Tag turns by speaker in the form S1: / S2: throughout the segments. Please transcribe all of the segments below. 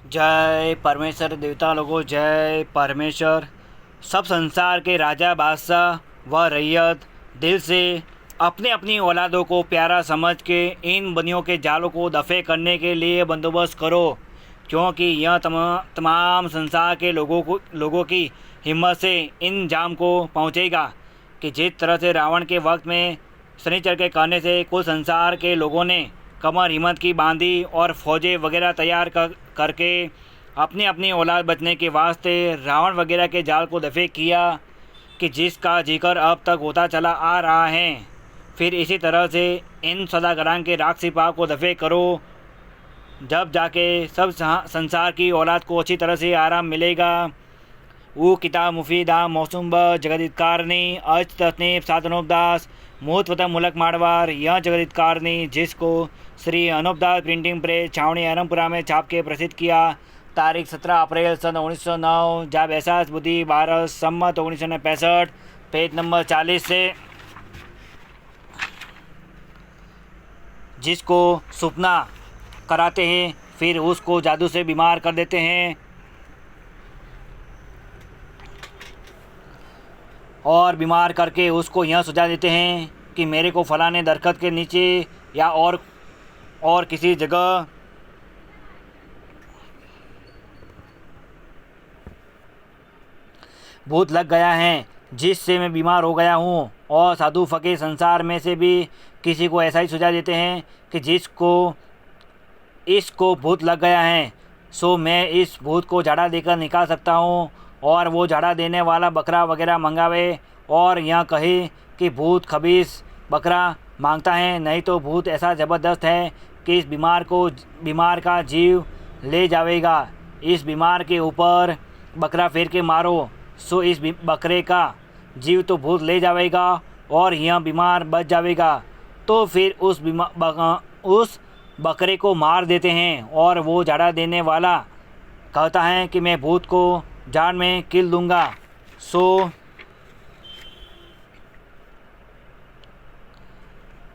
S1: जय परमेश्वर देवता लोगों, जय परमेश्वर। सब संसार के राजा बादशाह व रैयत दिल से अपने अपनी औलादों को प्यारा समझ के इन बनियों के जालों को दफ़े करने के लिए बंदोबस्त करो, क्योंकि यह तमाम संसार के लोगों की हिम्मत से इन जाम को पहुंचेगा कि जिस तरह से रावण के वक्त में शनिचर के कहने से कुल संसार के लोगों ने कमर हिम्मत की बांधी और फौजें वगैरह तैयार करके अपनी अपनी औलाद बचने के वास्ते रावण वगैरह के जाल को दफ़े किया, कि जिसका जिक्र अब तक होता चला आ रहा है। फिर इसी तरह से इन सदागरान के राक्षसी पाप को दफ़े करो, जब जाके सब संसार की औलाद को अच्छी तरह से आराम मिलेगा। वो किताब मुफीदा मौसुम जगदितकारणी अच तस्नीफ साधनोपदास मूतवतम मुलक माड़वार, यह जगदितकारणी जिसको श्री अनोपदास प्रिंटिंग प्रेस छावनी अरमपुरा में छाप के प्रसिद्ध किया, तारीख 17 अप्रैल सन 1909, जब एहसास बुद्धि 12 सम्मत 1965, पेज नंबर 40 से। जिसको सुपना कराते हैं फिर उसको जादू से बीमार कर देते हैं और बीमार करके उसको यह सुझा देते हैं कि मेरे को फलाने दरख्त के नीचे या और किसी जगह भूत लग गया है, जिससे मैं बीमार हो गया हूँ। और साधु फकीर संसार में से भी किसी को ऐसा ही सुझा देते हैं कि इसको भूत लग गया है, सो मैं इस भूत को झाड़ा देकर निकाल सकता हूँ। और वो झाड़ा देने वाला बकरा वगैरह मंगावे और यह कहे कि भूत खबीस बकरा मांगता है, नहीं तो भूत ऐसा ज़बरदस्त है कि इस बीमार का जीव ले जाएगा। इस बीमार के ऊपर बकरा फेर के मारो, सो इस बकरे का जीव तो भूत ले जाएगा और यह बीमार बच जाएगा। तो फिर उस बकरे को मार देते हैं और वो झाड़ा देने वाला कहता है कि मैं भूत को जान में किल दूंगा, सो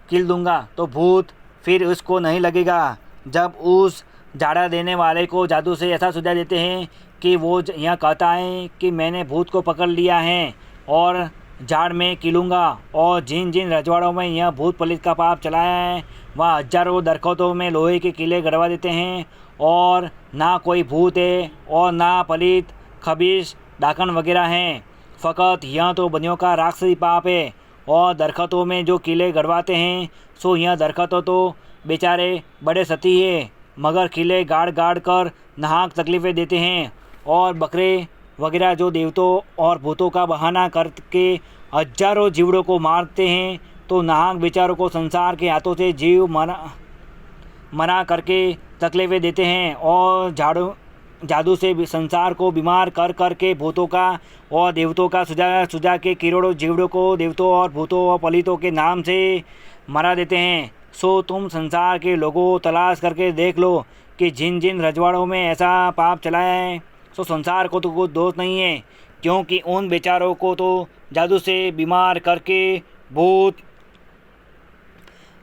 S1: किल दूंगा तो भूत फिर उसको नहीं लगेगा। जब उस झाड़ा देने वाले को जादू से ऐसा सुझा देते हैं कि वो यह कहता है कि मैंने भूत को पकड़ लिया है और झाड़ में किलूँगा, और जिन जिन रजवाड़ों में यह भूत पलित का पाप चलाया है वह हजारों दरख्तों में लोहे के किले गड़वा देते हैं, और ना कोई भूत है और ना पलित खबीस डाकन वगैरह हैं, फ़कत यह तो बनियों का राक्षसी पाप है। और दरख्तों में जो किले गड़वाते हैं सो यह दरख्तों तो बेचारे बड़े सती है, मगर किले गाड़ गाड़ कर नाहक तकलीफ़ें देते हैं। और बकरे वगैरह जो देवतों और भूतों का बहाना करके हजारों जीवड़ों को मारते हैं, तो नाहक बेचारों को संसार के हाथों से जीव मना करके तकलीफ़ें देते हैं। और जादू से संसार को बीमार कर के भूतों का और देवतों का सुझा के करोड़ों जीवड़ों को देवतों और भूतों और पलितों के नाम से मरा देते हैं। सो तुम संसार के लोगों तलाश करके देख लो कि जिन जिन रजवाड़ों में ऐसा पाप चलाया है, सो संसार को तो कोई दोष नहीं है, क्योंकि उन बेचारों को तो जादू से बीमार करके भूत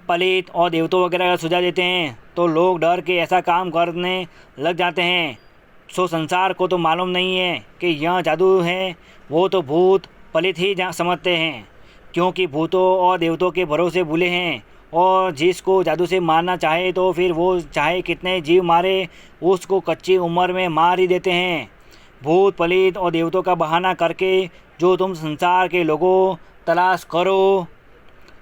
S1: पलित और देवतों वगैरह का सुझा देते हैं, तो लोग डर के ऐसा काम करने लग जाते हैं। सो संसार को तो मालूम नहीं है कि यह जादू है, वो तो भूत पलित ही समझते हैं, क्योंकि भूतों और देवतों के भरोसे भूले हैं। और जिसको जादू से मारना चाहे तो फिर वो चाहे कितने जीव मारे उसको कच्ची उम्र में मार ही देते हैं। भूत पलित और देवतों का बहाना करके जो तुम संसार के लोगों तलाश करो,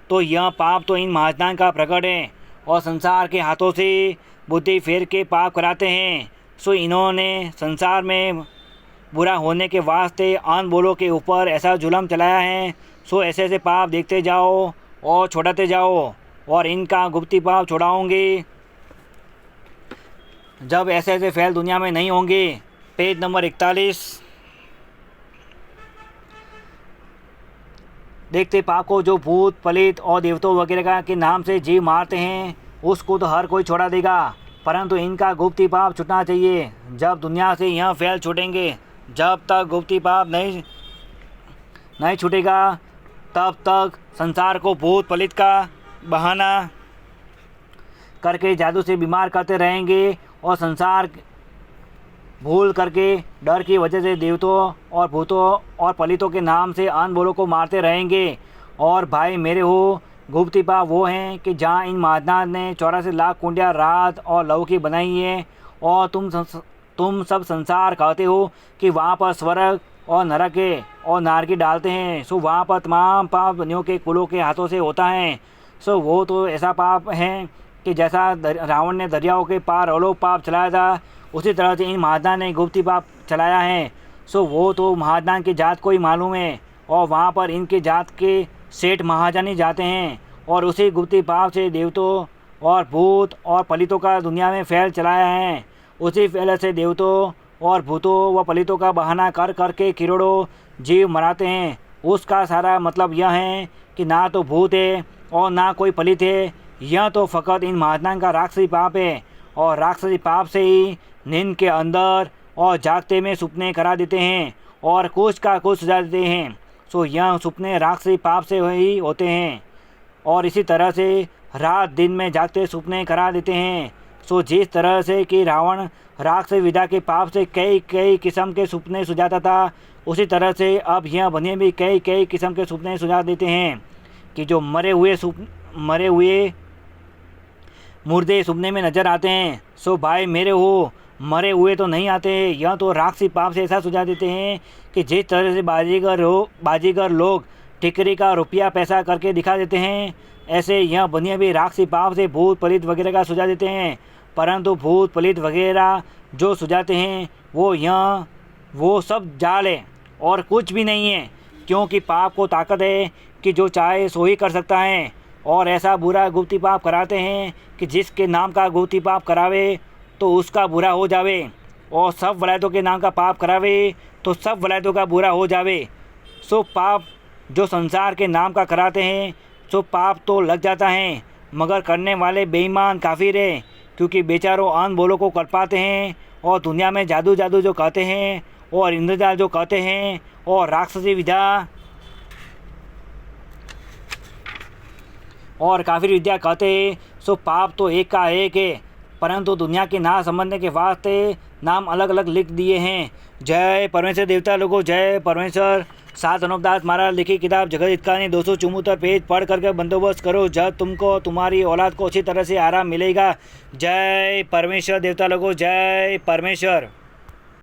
S1: तो यह पाप तो इन महाजनान का प्रकट है और संसार के हाथों से बुद्धि फेर के पाप कराते हैं। सो इन्होंने संसार में बुरा होने के वास्ते अनबोलों के ऊपर ऐसा जुल्म चलाया है। सो ऐसे ऐसे पाप देखते जाओ और छोड़ाते जाओ, और इनका गुप्ती पाप छोड़ाओगे जब ऐसे ऐसे फैल दुनिया में नहीं होंगे। Page number 41। देखते पाप को जो भूत पलित और देवतों वगैरह के नाम से जीव मारते हैं उसको तो हर कोई छोड़ा देगा, परंतु इनका गुप्ती पाप छूटना चाहिए। जब दुनिया से यह फैल छूटेंगे, जब तक गुप्ती पाप नहीं छूटेगा तब तक संसार को भूत पलित का बहाना करके जादू से बीमार करते रहेंगे और संसार भूल करके डर की वजह से देवताओं और भूतों और पलितों के नाम से अनबोलों को मारते रहेंगे। और भाई मेरे हो, गुप्ती पाप वो हैं कि जहाँ इन महादान ने 84 लाख कुंडिया रात और लव की बनाई है, और तुम सब संसार कहते हो कि वहाँ पर स्वर्ग और नरक है और नारकी डालते हैं। सो वहाँ पर तमाम पाप दुनियों के कुलों के हाथों से होता है। सो वो तो ऐसा पाप है कि जैसा रावण ने दरियाओं के पार अलोक पाप चलाया था, उसी तरह से इन महादान ने गुप्ती पाप चलाया है। सो वो तो महादान की जात को ही मालूम है, और वहाँ पर इनके जात के सेठ महाजन ही जाते हैं, और उसी गुप्ती पाप से देवतों और भूत और पलितों का दुनिया में फैल चलाया है। उसी फैल से देवतों और भूतों व पलितों का बहाना कर करके करोड़ों जीव मराते हैं। उसका सारा मतलब यह है कि ना तो भूत है और ना कोई पलित है, यह तो फ़कत इन महादान का राक्षसी पाप है। और राक्षसी पाप से ही नींद के अंदर और जागते में सपने करा देते हैं और कुछ का कुछ सजा देते हैं। सो यह सपने राक्षसी पाप से ही होते हैं, और इसी तरह से रात दिन में जागते सपने करा देते हैं। सो जिस तरह से कि रावण राक्षस विद्या के पाप से कई कई किस्म के सपने सुझाता था, उसी तरह से अब यह बनिए भी कई कई किस्म के सपने सुझा देते हैं कि जो मरे हुए मुर्दे सपने में नजर आते हैं। सो भाई मेरे हो, मरे हुए तो नहीं आते, यह तो राक्षसी पाप से ऐसा सुझा देते हैं कि जिस तरह से बाजीगर लोग टिकरी का रुपया पैसा करके दिखा देते हैं, ऐसे यह बनिए भी राक्षसी पाप से भूत पलित वगैरह का सुझा देते हैं। परंतु भूत पलित वगैरह जो सुझाते हैं वो सब जाल है और कुछ भी नहीं है, क्योंकि पाप को ताकत है कि जो चाहे सो ही कर सकता है। और ऐसा बुरा गुप्ती पाप कराते हैं कि जिसके नाम का गुप्ती पाप करावे तो उसका बुरा हो जावे, और सब वलायतों के नाम का पाप करावे तो सब वलायतों का बुरा हो जावे। सो पाप जो संसार के नाम का कराते हैं, सो पाप तो लग जाता है, मगर करने वाले बेईमान काफिर है, क्योंकि बेचारों अनबोलों को कर पाते हैं और दुनिया में जादू जो कहते हैं और इंद्रजाल जो कहते हैं और राक्षसी विद्या और काफिर विद्या कहते हैं। सो पाप तो एक का एक है, परंतु दुनिया के ना समझने के वास्ते नाम अलग अलग लिख दिए हैं। जय परमेश्वर देवता लोगों, जय परमेश्वर। सात अनुपदास महाराज लिखी किताब जगत हितकारी 274 पेज पढ़ करके बंदोबस्त करो, जब तुमको तुम्हारी औलाद को अच्छी तरह से आराम मिलेगा। जय परमेश्वर देवता लोगों, जय परमेश्वर।